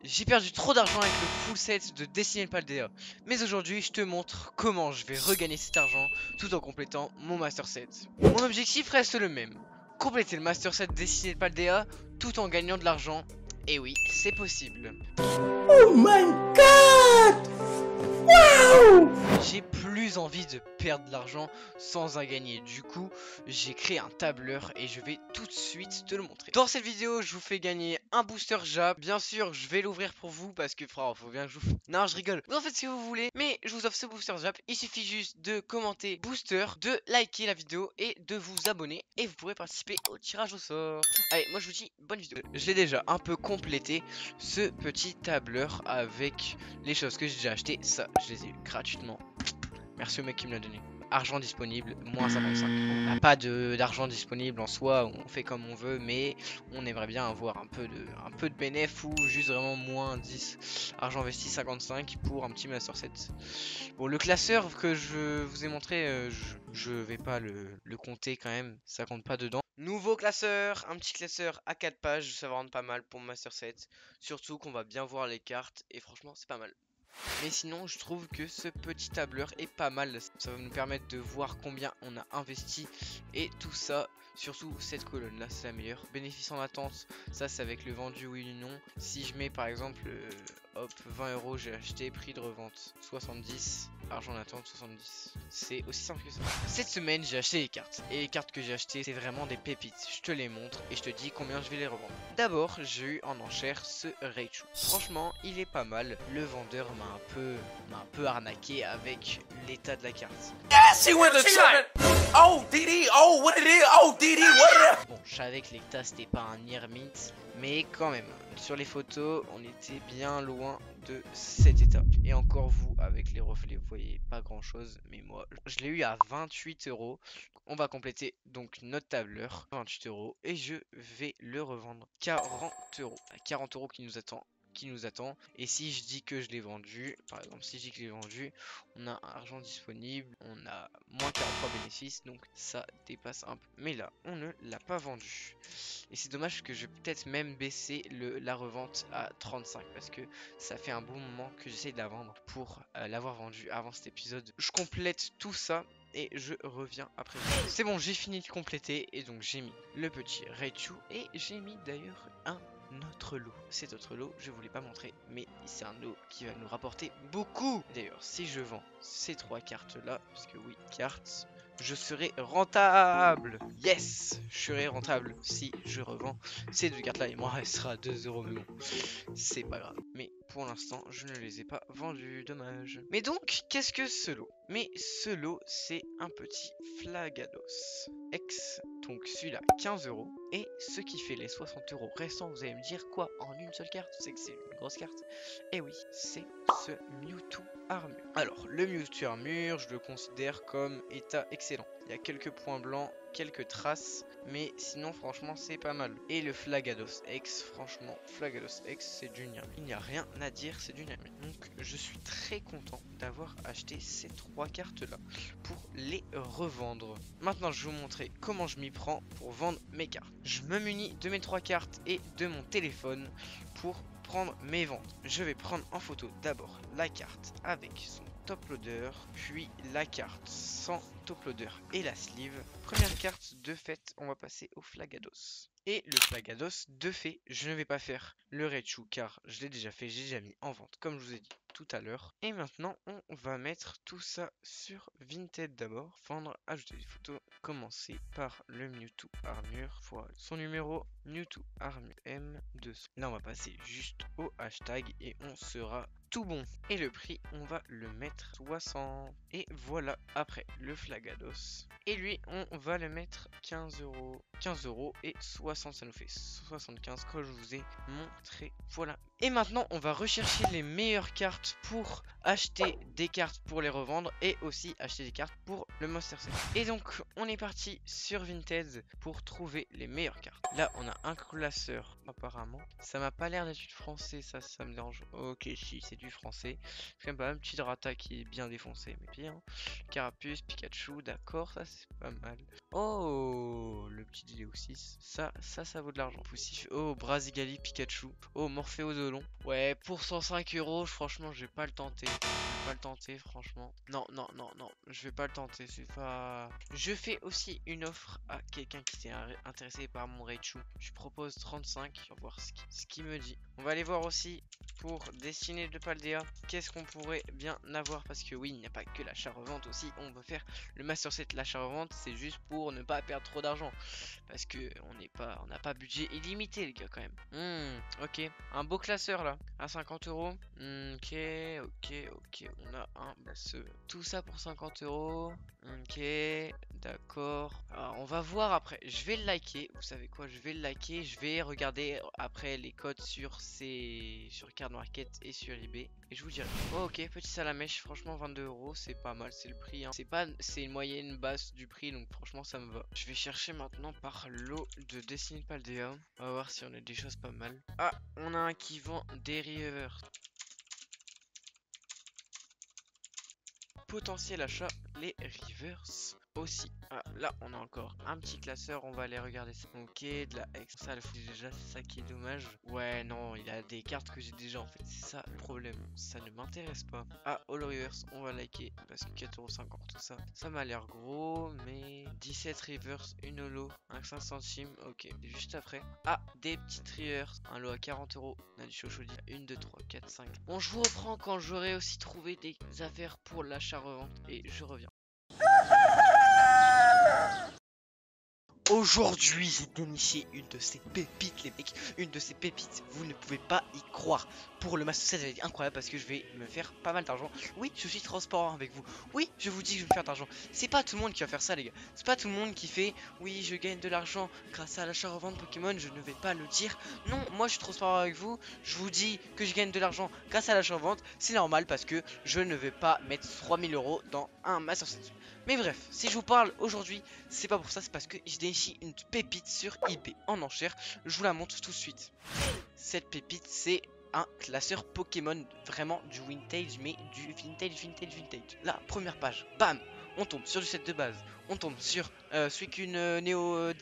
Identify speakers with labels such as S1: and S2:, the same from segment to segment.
S1: J'ai perdu trop d'argent avec le full set de Destiny Paldea. Mais aujourd'hui, je te montre comment je vais regagner cet argent tout en complétant mon master set. Mon objectif reste le même. Compléter le master set Destiny Paldea tout en gagnant de l'argent. Et oui, c'est possible.
S2: Oh my god! Wow!
S1: J'ai plus envie de perdre de l'argent sans en gagner. Du coup, j'ai créé un tableur et je vais tout de suite te le montrer. Dans cette vidéo, je vous fais gagner un booster JAP. Bien sûr, je vais l'ouvrir pour vous parce que frère, faut bien que je vous... Non, je rigole. Vous en faites ce que vous voulez, mais je vous offre ce booster JAP. Il suffit juste de commenter booster, de liker la vidéo et de vous abonner. Et vous pourrez participer au tirage au sort. Allez, moi je vous dis bonne vidéo. Je l'ai déjà un peu complété, ce petit tableur avec les choses que j'ai déjà achetées. Ça, je les ai eu gratuitement. Merci au mec qui me l'a donné. Argent disponible, moins 55. On n'a pas d'argent disponible en soi, on fait comme on veut, mais on aimerait bien avoir un peu de bénéf ou juste vraiment moins 10. Argent investi 55 pour un petit master set. Bon, le classeur que je vous ai montré, je vais pas le compter quand même, ça compte pas dedans. Nouveau classeur, un petit classeur à 4 pages, ça va rendre pas mal pour mon master set. Surtout qu'on va bien voir les cartes et franchement c'est pas mal. Mais sinon je trouve que ce petit tableur est pas mal. Ça va nous permettre de voir combien on a investi et tout ça. Surtout cette colonne là c'est la meilleure. Bénéfice en attente, ça c'est avec le vendu oui ou non. Si je mets par exemple hop 20 euros j'ai acheté, prix de revente 70, argent en attente 70. C'est aussi simple que ça. Cette semaine j'ai acheté les cartes. Et les cartes que j'ai achetées c'est vraiment des pépites. Je te les montre et je te dis combien je vais les revendre. D'abord j'ai eu en enchère ce Raichu. Franchement il est pas mal. Le vendeur m'a un peu arnaqué avec l'état de la carte.
S2: Yes, he went to shot. Oh, DD. Oh, what it is? Oh, DD. What it is?
S1: Bon, je savais que l'état c'était pas un Nirmint, mais quand même, sur les photos, on était bien loin de cet état. Et encore vous, avec les reflets, vous voyez pas grand chose, mais moi, je l'ai eu à 28 euros. On va compléter donc notre tableur, 28 euros, et je vais le revendre 40 euros. 40 euros qui nous attend. Et si je dis que je l'ai vendu, par exemple si je dis que je l'ai vendu, on a un argent disponible, on a moins 43 bénéfices, donc ça dépasse un peu. Mais là on ne l'a pas vendu et c'est dommage que je vais peut-être même baisser la revente à 35 parce que ça fait un bon moment que j'essaie de la vendre pour l'avoir vendu avant cet épisode. Je complète tout ça et je reviens après. C'est bon, j'ai fini de compléter et donc j'ai mis le petit Raichu et j'ai mis d'ailleurs un autre lot. Cet autre lot, je voulais pas montrer, mais c'est un lot qui va nous rapporter beaucoup. D'ailleurs, si je vends ces 3 cartes là, parce que oui, cartes, je serai rentable. Yes, je serai rentable si je revends ces 2 cartes là. Il m'en restera 2 euros, mais bon, c'est pas grave. Mais pour l'instant, je ne les ai pas vendus, dommage. Mais donc, qu'est-ce que ce lot? Mais ce lot, c'est un petit Flagados X. Donc celui-là, 15 euros. Et ce qui fait les 60 euros restants, vous allez me dire quoi en une seule carte? C'est que c'est une grosse carte. Et oui, c'est ce Mewtwo Armure. Alors, le Mewtwo Armure, je le considère comme état excellent. Il y a quelques points blancs, quelques traces, mais sinon franchement c'est pas mal. Et le Flagados X, franchement Flagados X c'est du Nirmine. Il n'y a rien à dire, c'est du Nirmine. Donc je suis très content d'avoir acheté ces 3 cartes là pour les revendre. Maintenant je vais vous montrer comment je m'y prends pour vendre mes cartes. Je me munis de mes 3 cartes et de mon téléphone pour prendre mes ventes. Je vais prendre en photo d'abord la carte avec son top loader, puis la carte sans top loader et la sleeve. Première carte de fait, on va passer au Flagados. Et le Flagados, de fait, je ne vais pas faire le Raichu car je l'ai déjà fait, j'ai déjà mis en vente comme je vous ai dit tout à l'heure. Et maintenant, on va mettre tout ça sur Vinted d'abord. Vendre, ajouter des photos. Commencer par le Mewtwo Armure. Voilà. Son numéro Mewtwo Armure M200. Là, on va passer juste au hashtag et on sera tout bon. Et le prix, on va le mettre 60. Et voilà, après le Flagados. Et lui, on va le mettre 15 euros. 15 euros et 60, ça nous fait 75 comme je vous ai montré. Voilà. Et maintenant, on va rechercher les meilleures cartes pour acheter des cartes pour les revendre et aussi acheter des cartes pour le Master Set. Et donc, on est parti sur Vinted pour trouver les meilleures cartes. Là, on a un classeur apparemment. Ça m'a pas l'air d'être du français, ça me dérange. Ok, si, c'est du français. C'est quand même pas un petit Drata qui est bien défoncé, mais bien. Carapuce, Pikachu, d'accord, ça c'est pas mal. Oh, le petit Diléoxys, ça vaut de l'argent. Oh, Brasigali, Pikachu. Oh, Morphéodon. peu long. Ouais, pour 105 euros, franchement, je vais pas le tenter. Je vais pas le tenter, franchement. Non, non, non, non, je vais pas le tenter. C'est pas. Je fais aussi une offre à quelqu'un qui s'est intéressé par mon Raichu. Je propose 35. On va voir ce qu'il me dit. On va aller voir aussi pour dessiner de Paldea. Qu'est-ce qu'on pourrait bien avoir? Parce que oui, il n'y a pas que l'achat-revente aussi. On veut faire le Master Set. L'achat-revente, c'est juste pour ne pas perdre trop d'argent. Parce que on n'a pas budget illimité, les gars, quand même. Ok. Un beau classeur là, à 50 euros. Ok, ok. On a un tout ça pour 50 euros. Ok, d'accord. Alors, on va voir après. Je vais le liker. Vous savez quoi? Je vais le liker. Je vais regarder après les codes sur Card Market et sur eBay. Et je vous dirai. Oh, ok, petit salamèche. Franchement, 22 euros, c'est pas mal. C'est le prix. Hein. C'est une moyenne basse du prix. Donc, franchement, ça me va. Je vais chercher maintenant par lot de Destiny Paldea. On va voir si on a des choses pas mal. Ah, on a un qui vend des rivers. Potentiel achat, les rivers aussi. Ah, là on a encore un petit classeur, on va aller regarder ça. Ok, de la X, ça le fout déjà, c'est ça qui est dommage. Ouais, non, il a des cartes que j'ai déjà en fait, c'est ça le problème, ça ne m'intéresse pas. Ah, Holo Rivers, on va liker parce que 4,50€ tout ça, ça m'a l'air gros, mais 17 rivers, une holo, un 5 centimes, ok, juste après. Ah, des petites rivers, un lot à 40€, on a du chochodi, 1, 2, 3, 4, 5. Bon, je vous reprends quand j'aurai aussi trouvé des affaires pour l'achat-revente et je reviens. Aujourd'hui, j'ai déniché une de ces pépites, les mecs. Une de ces pépites, vous ne pouvez pas y croire. Pour le Master 7, c'est incroyable parce que je vais me faire pas mal d'argent. Oui, je suis transparent avec vous. Oui, je vous dis que je vais me faire d'argent. C'est pas tout le monde qui va faire ça, les gars. C'est pas tout le monde qui fait oui, je gagne de l'argent grâce à l'achat-revente Pokémon. Je ne vais pas le dire. Non, moi je suis transparent avec vous. Je vous dis que je gagne de l'argent grâce à l'achat-revente. C'est normal parce que je ne vais pas mettre 3000€ dans un Master 7. Mais bref, si je vous parle aujourd'hui, c'est pas pour ça, c'est parce que j'ai déniché une pépite sur eBay en enchère. Je vous la montre tout de suite. Cette pépite, c'est un classeur Pokémon, vraiment du vintage, mais du vintage. La première page, bam, on tombe sur du set de base. On tombe sur celui qu'une Neo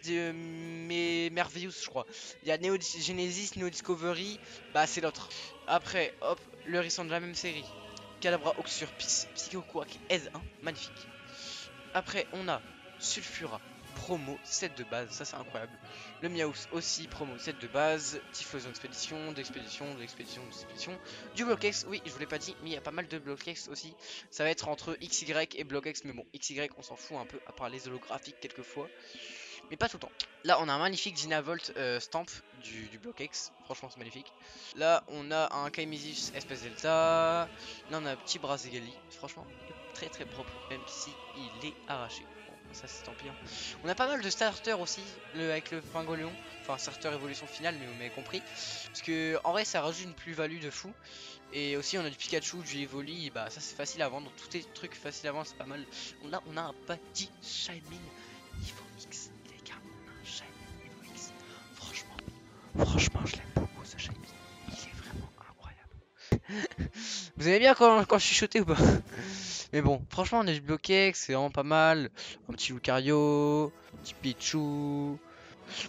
S1: Merveillous, je crois. Il y a Neo Genesis, Neo Discovery, bah c'est l'autre. Après, hop, le récent de la même série. Calabra Oxur, Psycho Quack, S1, magnifique. Après, on a Sulfura, promo, set de base, ça c'est incroyable. Le Miaus aussi, promo, set de base. Typhlosion expédition, d'expédition. Du Block-X, oui, je vous l'ai pas dit, mais il y a pas mal de Block-X aussi. Ça va être entre XY et Block-X, mais bon, XY on s'en fout un peu, à part les holographiques quelquefois. Mais pas tout le temps. Là, on a un magnifique Dynavolt stamp du Block-X. Franchement, c'est magnifique. Là, on a un Kaimesis Espèce Delta. Là, on a un petit Brazegali. Franchement, très très propre, même si il est arraché. Bon, ça, c'est tant pis. Hein. On a pas mal de starters aussi, avec le Pingoléon. Enfin, starter évolution finale, mais vous m'avez compris. Parce que, en vrai, ça rajoute une plus-value de fou. Et aussi, on a du Pikachu, du Evoli. Bah, ça, c'est facile à vendre. Tous les trucs faciles à vendre, c'est pas mal. Là, on a un petit Shining Niveau X. Franchement, je l'aime beaucoup ce Shiny. Il est vraiment incroyable. Vous aimez bien quand je suis shoté ou pas? Mais bon, franchement, on a du Block-X, c'est vraiment pas mal. Un petit Lucario, un petit Pichu.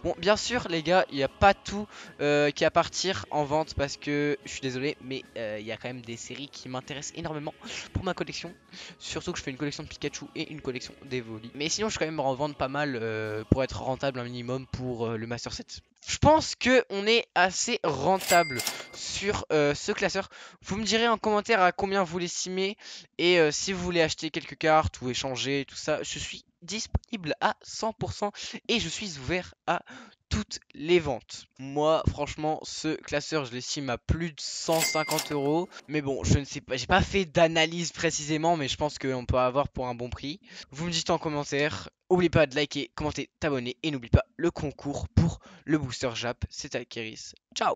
S1: Bon, bien sûr, les gars, il n'y a pas tout qui est à partir en vente parce que je suis désolé, mais il y a quand même des séries qui m'intéressent énormément pour ma collection. Surtout que je fais une collection de Pikachu et une collection d'Evoli. Mais sinon, je vais quand même en vendre pas mal pour être rentable un minimum pour le Master 7. Je pense que on est assez rentable sur ce classeur. Vous me direz en commentaire à combien vous l'estimez et si vous voulez acheter quelques cartes ou échanger tout ça, je suis disponible à 100% et je suis ouvert à toutes les ventes. Moi, franchement, ce classeur, je l'estime à plus de 150€. Mais bon, je ne sais pas, j'ai pas fait d'analyse précisément, mais je pense qu'on peut avoir pour un bon prix. Vous me dites en commentaire. N'oubliez pas de liker, commenter, t'abonner et n'oublie pas le concours pour le booster Jap. C'est Alkeris. Ciao!